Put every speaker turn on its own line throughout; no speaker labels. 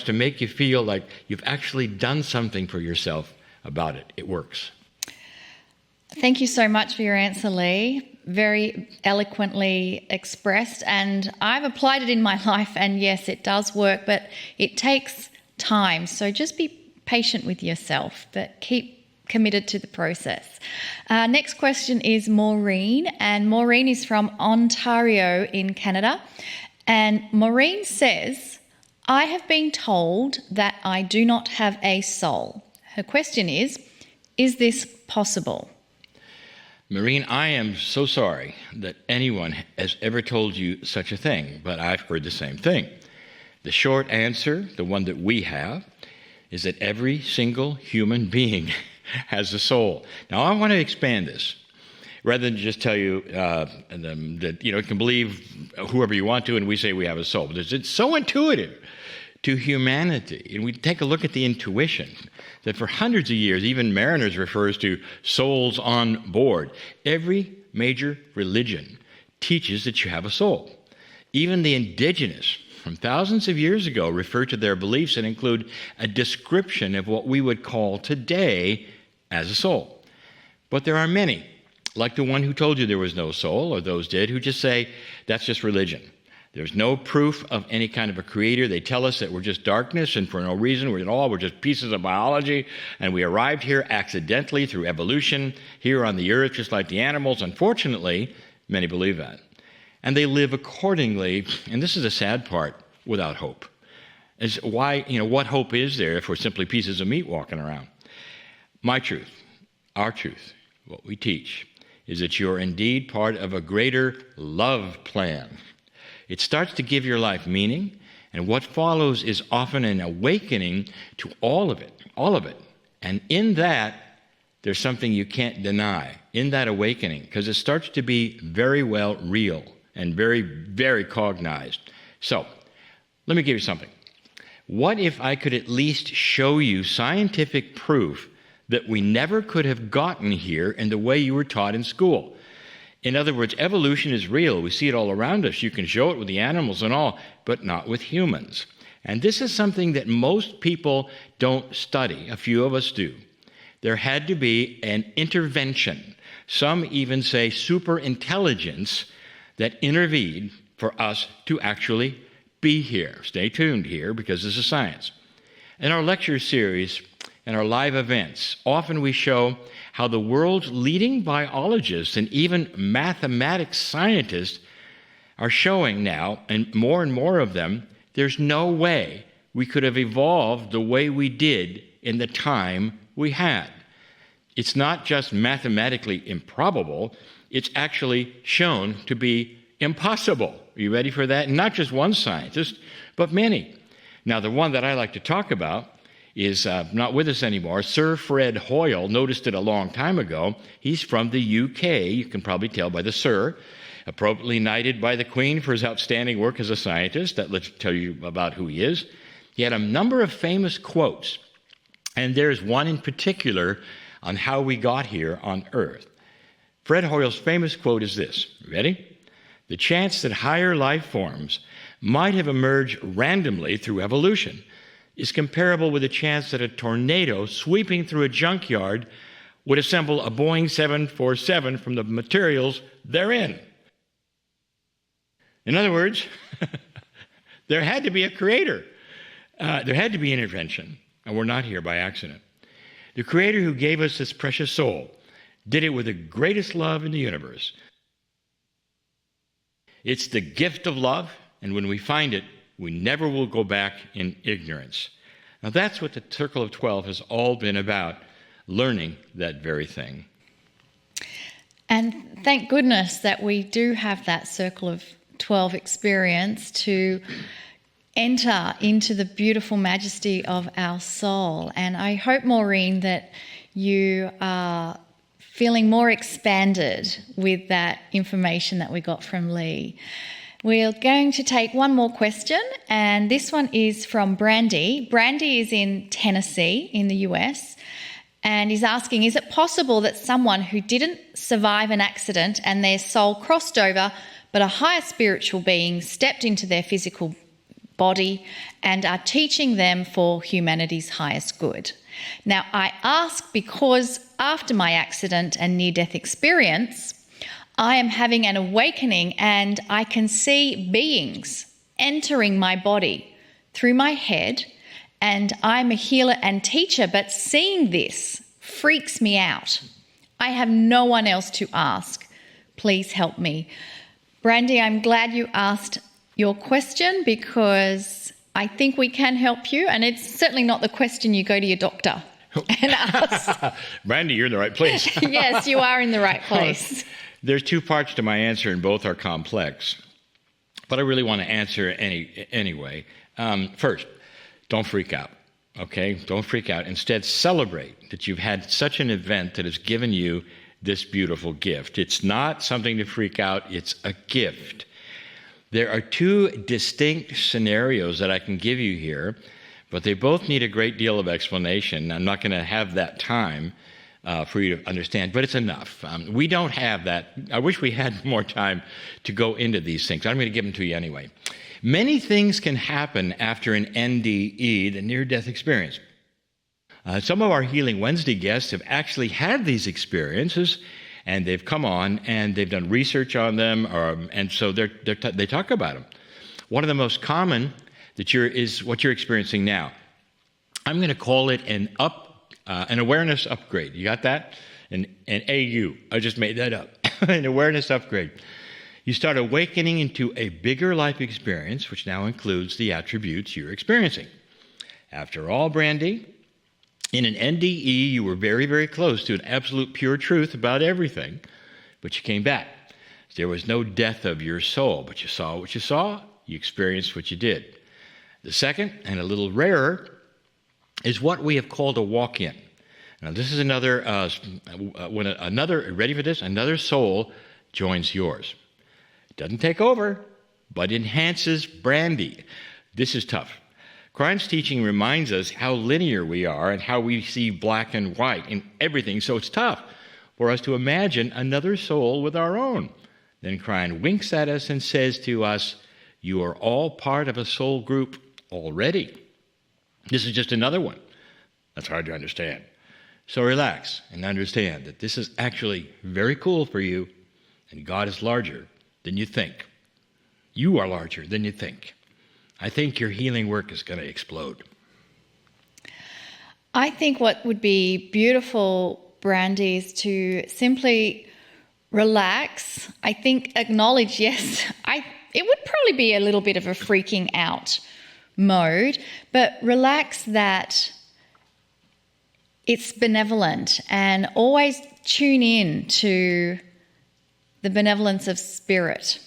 to make you feel like you've actually done something for yourself about it. It works.
Thank you so much for your answer, Lee. Very eloquently expressed, and I've applied it in my life, and yes, it does work, but it takes time. So just be patient with yourself, but keep committed to the process. Next question is Maureen, and Maureen is from Ontario in Canada. And Maureen says, I have been told that I do not have a soul. Her question is this possible?
Maureen, I am so sorry that anyone has ever told you such a thing, but I've heard the same thing. The short answer, the one that we have, is that every single human being has a soul. Now, I want to expand this. Rather than just tell you that you can believe whoever you want to, and we say we have a soul. But it's so intuitive to humanity. And we take a look at the intuition that for hundreds of years, even Mariners refers to souls on board. Every major religion teaches that you have a soul. Even the indigenous, from thousands of years ago, refer to their beliefs and include a description of what we would call today as a soul. But there are many, like the one who told you there was no soul, or those did, who just say, that's just religion. There's no proof of any kind of a creator. They tell us that we're just darkness, and for no reason, we're just pieces of biology, and we arrived here accidentally through evolution, here on the earth, just like the animals. Unfortunately, many believe that. And they live accordingly, and this is the sad part, without hope. It's why, what hope is there if we're simply pieces of meat walking around? My truth, our truth, what we teach, is that you're indeed part of a greater love plan. It starts to give your life meaning, and what follows is often an awakening to all of it. And in that, there's something you can't deny, in that awakening, because it starts to be very well real and very, very cognized. So, let me give you something. What if I could at least show you scientific proof that we never could have gotten here in the way you were taught in school? In other words, evolution is real. We see it all around us. You can show it with the animals and all, but not with humans. And this is something that most people don't study. A few of us do. There had to be an intervention. Some even say superintelligence that intervened for us to actually be here. Stay tuned here, because this is science. In our lecture series and our live events, often we show how the world's leading biologists and even mathematics scientists are showing now, and more of them, there's no way we could have evolved the way we did in the time we had. It's not just mathematically improbable, it's actually shown to be impossible. Are you ready for that? And not just one scientist, but many. Now, the one that I like to talk about is not with us anymore. Sir Fred Hoyle noticed it a long time ago. He's from the UK, you can probably tell by the Sir, appropriately knighted by the Queen for his outstanding work as a scientist. That lets tell you about who he is. He had a number of famous quotes, and there's one in particular on how we got here on Earth. Fred Hoyle's famous quote is this. Ready? The chance that higher life forms might have emerged randomly through evolution is comparable with the chance that a tornado sweeping through a junkyard would assemble a Boeing 747 from the materials therein. In other words, there had to be a creator. There had to be intervention, and we're not here by accident. The creator who gave us this precious soul did it with the greatest love in the universe. It's the gift of love, and when we find it, we never will go back in ignorance. Now that's what the Circle of 12 has all been about, learning that very thing.
And thank goodness that we do have that Circle of 12 experience to enter into the beautiful majesty of our soul. And I hope, Maureen, that you are feeling more expanded with that information that we got from Lee. We're going to take one more question, and this one is from Brandy. Brandy is in Tennessee in the US, and is asking, is it possible that someone who didn't survive an accident and their soul crossed over, but a higher spiritual being stepped into their physical body and are teaching them for humanity's highest good. Now, I ask because after my accident and near-death experience, I am having an awakening and I can see beings entering my body through my head, and I'm a healer and teacher, but seeing this freaks me out. I have no one else to ask. Please help me. Brandy, I'm glad you asked your question because I think we can help you, and it's certainly not the question you go to your doctor and ask.
Brandy, you're in the right place.
Yes, you are in the right place.
There's two parts to my answer, and both are complex. But I really want to answer anyway. First, don't freak out, okay? Don't freak out. Instead, celebrate that you've had such an event that has given you this beautiful gift. It's not something to freak out. It's a gift. There are two distinct scenarios that I can give you here, but they both need a great deal of explanation. I'm not going to have that time for you to understand, but it's enough. We don't have that. I wish we had more time to go into these things. I'm going to give them to you anyway. Many things can happen after an NDE, the near-death experience. Some of our Healing Wednesday guests have actually had these experiences, and they've come on and they've done research on them, and so they talk about them. One of the most common is what you're experiencing now. I'm going to call it an awareness upgrade. You got that? An AU. I just made that up. An awareness upgrade. You start awakening into a bigger life experience, which now includes the attributes you're experiencing. After all, Brandy, in an NDE, you were very, very close to an absolute pure truth about everything, but you came back. There was no death of your soul, but you saw what you saw, you experienced what you did. The second, and a little rarer, is what we have called a walk-in. Now, this is ready for this? Another soul joins yours. It doesn't take over, but enhances Brandy. This is tough. Cryon's teaching reminds us how linear we are and how we see black and white in everything, so it's tough for us to imagine another soul with our own. Then Kryon winks at us and says to us, you are all part of a soul group already. This is just another one. That's hard to understand. So relax and understand that this is actually very cool for you, and God is larger than you think. You are larger than you think. I think your healing work is going to explode.
I think what would be beautiful, Brandy, is to simply relax. I think acknowledge, yes, it would probably be a little bit of a freaking out mode, but relax that it's benevolent and always tune in to the benevolence of spirit.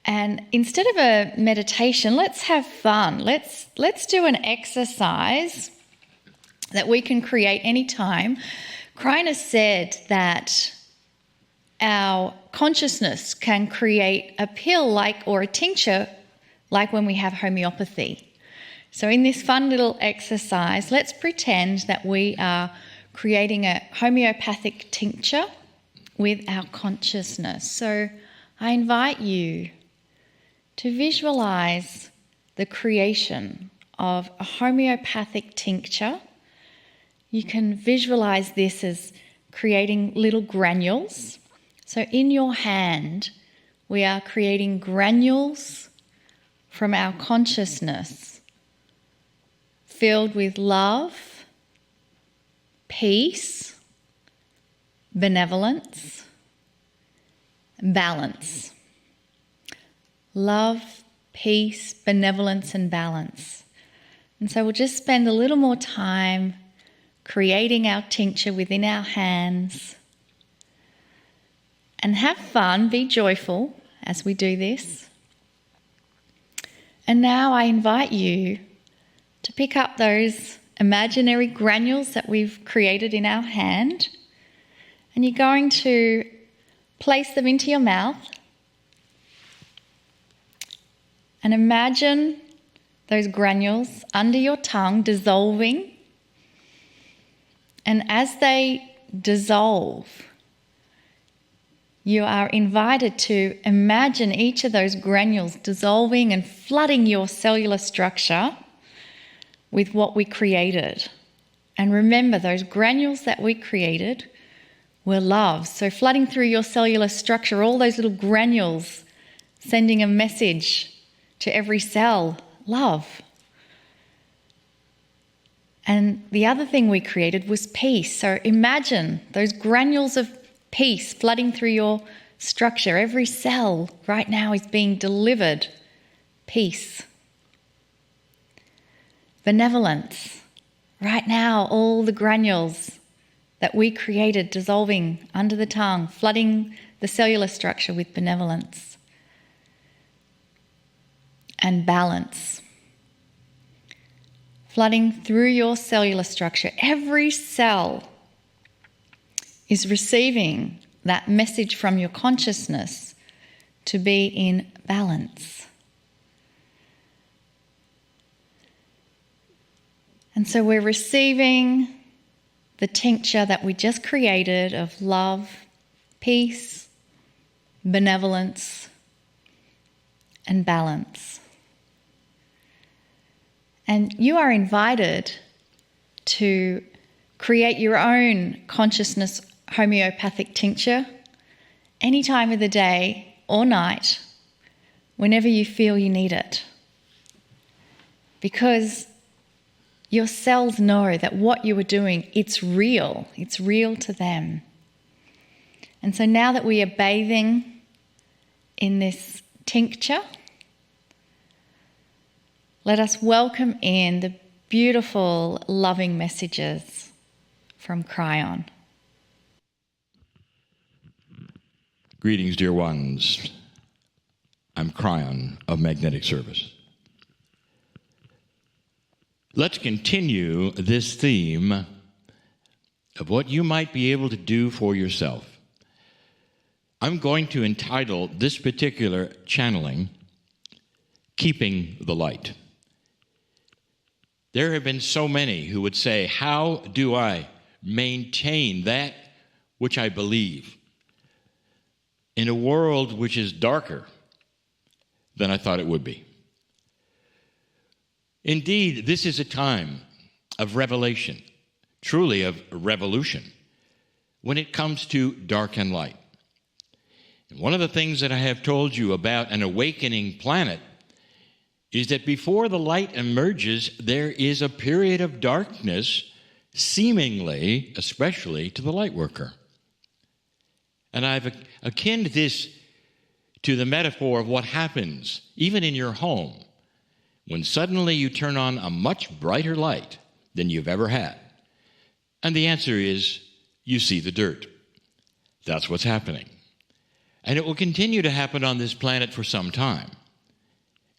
And instead of a meditation, let's have fun. Let's do an exercise that we can create anytime. Kryon has said that our consciousness can create a pill or a tincture like when we have homeopathy. So in this fun little exercise, let's pretend that we are creating a homeopathic tincture with our consciousness. So I invite you to visualize the creation of a homeopathic tincture. You can visualize this as creating little granules. So in your hand, we are creating granules from our consciousness filled with love, peace, benevolence, balance. Love, peace, benevolence, and balance. And so we'll just spend a little more time creating our tincture within our hands. And have fun, be joyful as we do this. And now I invite you to pick up those imaginary granules that we've created in our hand, and you're going to place them into your mouth and imagine those granules under your tongue dissolving. And as they dissolve, you are invited to imagine each of those granules dissolving and flooding your cellular structure with what we created. And remember, those granules that we created were love. So flooding through your cellular structure, all those little granules sending a message to every cell, love. And the other thing we created was peace. So imagine those granules of peace flooding through your structure. Every cell right now is being delivered peace. Benevolence. Right now, all the granules that we created dissolving under the tongue, flooding the cellular structure with benevolence. And balance. Flooding through your cellular structure. Every cell is receiving that message from your consciousness to be in balance. And so we're receiving the tincture that we just created of love, peace, benevolence, and balance. And you are invited to create your own consciousness homeopathic tincture any time of the day or night, whenever you feel you need it. Because your cells know that what you are doing, it's real to them. And so now that we are bathing in this tincture, let us welcome in the beautiful, loving messages from Kryon.
Greetings, dear ones. I'm Kryon of Magnetic Service. Let's continue this theme of what you might be able to do for yourself. I'm going to entitle this particular channeling, Keeping the Light. There have been so many who would say, how do I maintain that which I believe in a world which is darker than I thought it would be? Indeed, this is a time of revelation, truly of revolution, when it comes to dark and light. And one of the things that I have told you about an awakening planet is that before the light emerges, there is a period of darkness, seemingly, especially to the light worker. And I've akined this to the metaphor of what happens, even in your home, when suddenly you turn on a much brighter light than you've ever had. And the answer is, you see the dirt. That's what's happening. And it will continue to happen on this planet for some time.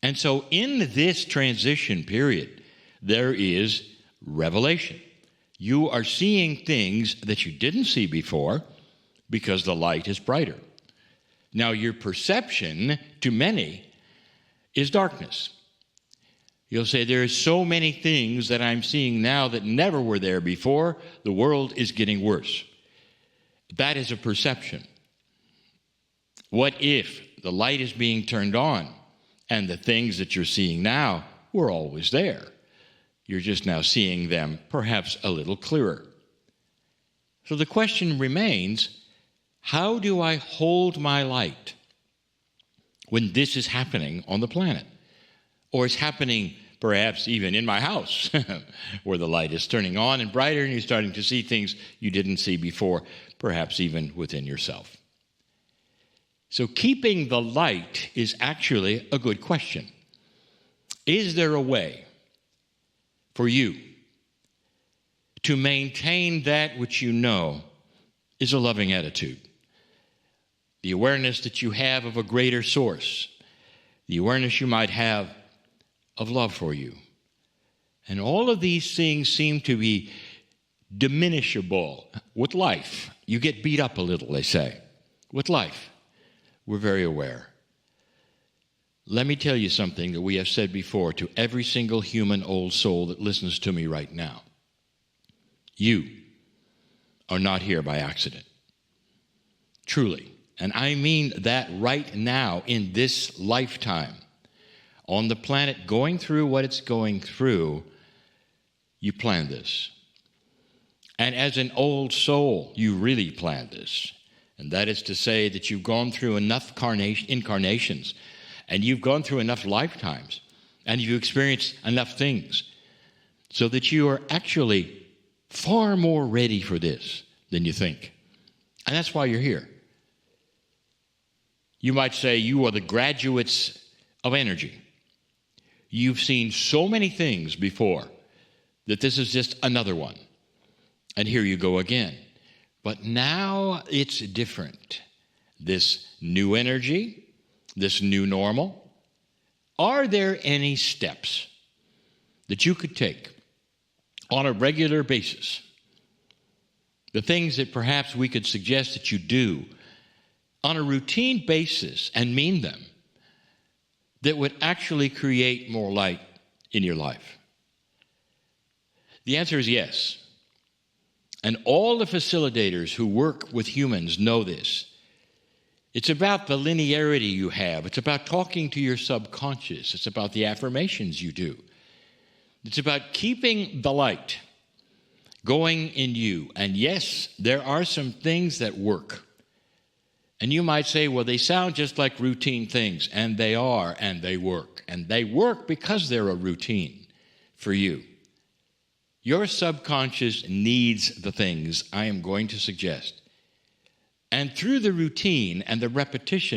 And so in this transition period, there is revelation. You are seeing things that you didn't see before because the light is brighter. Now, your perception, to many, is darkness. You'll say, there are so many things that I'm seeing now that never were there before. The world is getting worse. That is a perception. What if the light is being turned on and the things that you're seeing now were always there? You're just now seeing them perhaps a little clearer. So the question remains, how do I hold my light when this is happening on the planet? Or it's happening perhaps even in my house, where the light is turning on and brighter and you're starting to see things you didn't see before, perhaps even within yourself. So keeping the light is actually a good question. Is there a way for you to maintain that which you know is a loving attitude? The awareness that you have of a greater source, the awareness you might have of love for you. And all of these things seem to be diminishable with life. You get beat up a little, they say. With life, we're very aware. Let me tell you something that we have said before to every single human old soul that listens to me right now. You are not here by accident. Truly, and I mean that right now in this lifetime, on the planet going through what it's going through, you planned this. And as an old soul, you really planned this. And that is to say that you've gone through enough incarnations, and you've gone through enough lifetimes, and you've experienced enough things, so that you are actually far more ready for this than you think. And that's why you're here. You might say you are the graduates of energy. You've seen so many things before that this is just another one. And here you go again. But now it's different. This new energy, this new normal, are there any steps that you could take on a regular basis? The things that perhaps we could suggest that you do on a routine basis and mean them, that would actually create more light in your life? The answer is yes. And all the facilitators who work with humans know this. It's about the linearity you have. It's about talking to your subconscious. It's about the affirmations you do. It's about keeping the light going in you. And yes, there are some things that work. And you might say, well, they sound just like routine things. And they are, and they work. And they work because they're a routine for you. Your subconscious needs the things I am going to suggest. And through the routine and the repetition,